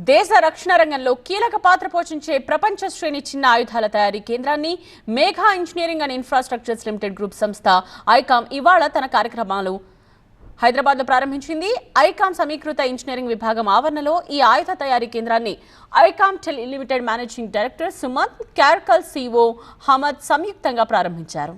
దేశ రక్షణ రంగంలో కీలక పాత్ర పోషించే ప్రపంచ శ్రేణి చిన్న ఆయుధాల తయారీ కేంద్రాన్ని Megha engineering and infrastructures limited group సంస్థ ఐకామ్ ఇవాళ తన కార్యక్రమాలు హైదరాబాద్లో ప్రారంభించింది. ఐకామ్ సమీకృత ఇంజనీరింగ్ విభాగం ఆవరణలో ఈ ఆయుధ తయారీ కేంద్రాన్ని Icomm Tele limited managing director Sumanth, Caracal CEO Hamad సంయుక్తంగా ప్రారంభించారు.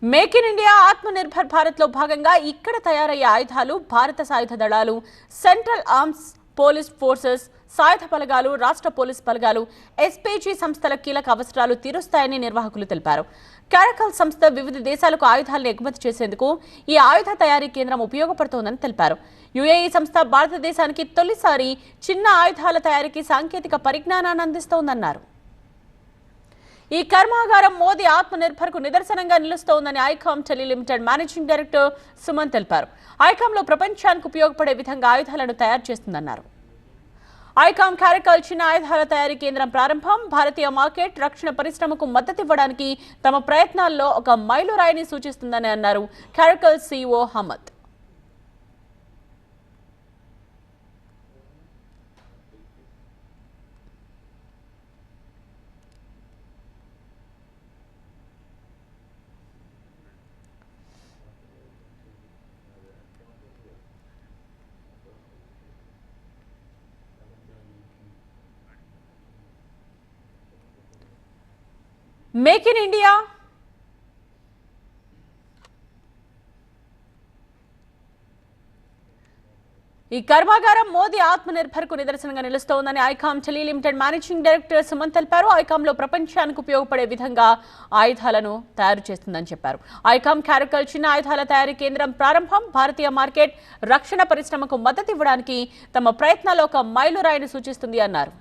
Make in India Atmanirbhar Bharat లో భాగంగా ఇక్కడ తయారయ్యే ఆయుధాలు భారత సాయుధ దళాలు, సెంట్రల్ ఆర్మ్స్ పోలీస్ ఫోర్సెస్, సాయుధ బలగాలు, రాష్ట్ర పోలీస్ బలగాలు, ఎస్పీజీ సంస్థల కీలక అవసరాలు తీరుస్తాయని నిర్వాహకులు తెలిపారు. క్యారకల్ సంస్థ వివిధ దేశాలకు ఆయుధాలను ఎగుమతి చేసేందుకు ఈ ఆయుధ తయారీ కేంద్రం ఉపయోగపడుతోందని తెలిపారు. యుఏఈ సంస్థ భారతదేశానికి తొలిసారి చిన్న ఆయుధాల తయారీకి సాంకేతిక పరిజ్ఞానాన్ని అందిస్తోందన్నారు. ఈ కర్మాగారం మోదీ ఆత్మనిర్భర్ కు నిదర్శనంగా నిలుస్తోందని Icomm Tele limited managing director Suman తెలిపారు. ఐకామ్లో ప్రపంచానికి ఉపయోగపడే విధంగా ఆయుధాలను తయారు చేస్తుందన్నారు. ఐకామ్ క్యారకల్ చిన్న ఆయుధాల తయారీ కేంద్రం ప్రారంభం భారతీయ మార్కెట్, రక్షణ పరిశ్రమకు మద్దతివ్వడానికి తమ ప్రయత్నాల్లో ఒక మైలురాయిని సూచిస్తుందని అన్నారు Caracal CEO Hamad. Make in India ఈ కర్మాగారం మోదీ ఆత్మనిర్భర్ కు నిదర్శనంగా నిలుస్తోందని Icomm Tele limited managing director Suman తెలిపారు. ఐకామ్లో ప్రపంచానికి ఉపయోగపడే విధంగా ఆయుధాలను తయారు చేస్తుందని చెప్పారు. ఐకామ్ క్యారకల్ చిన్న ఆయుధాల తయారీ కేంద్రం ప్రారంభం భారతీయ మార్కెట్, రక్షణ పరిశ్రమకు మద్దతు ఇవ్వడానికి తమ ప్రయత్నాల్లో ఒక మైలురాయిని సూచిస్తుంది అన్నారు.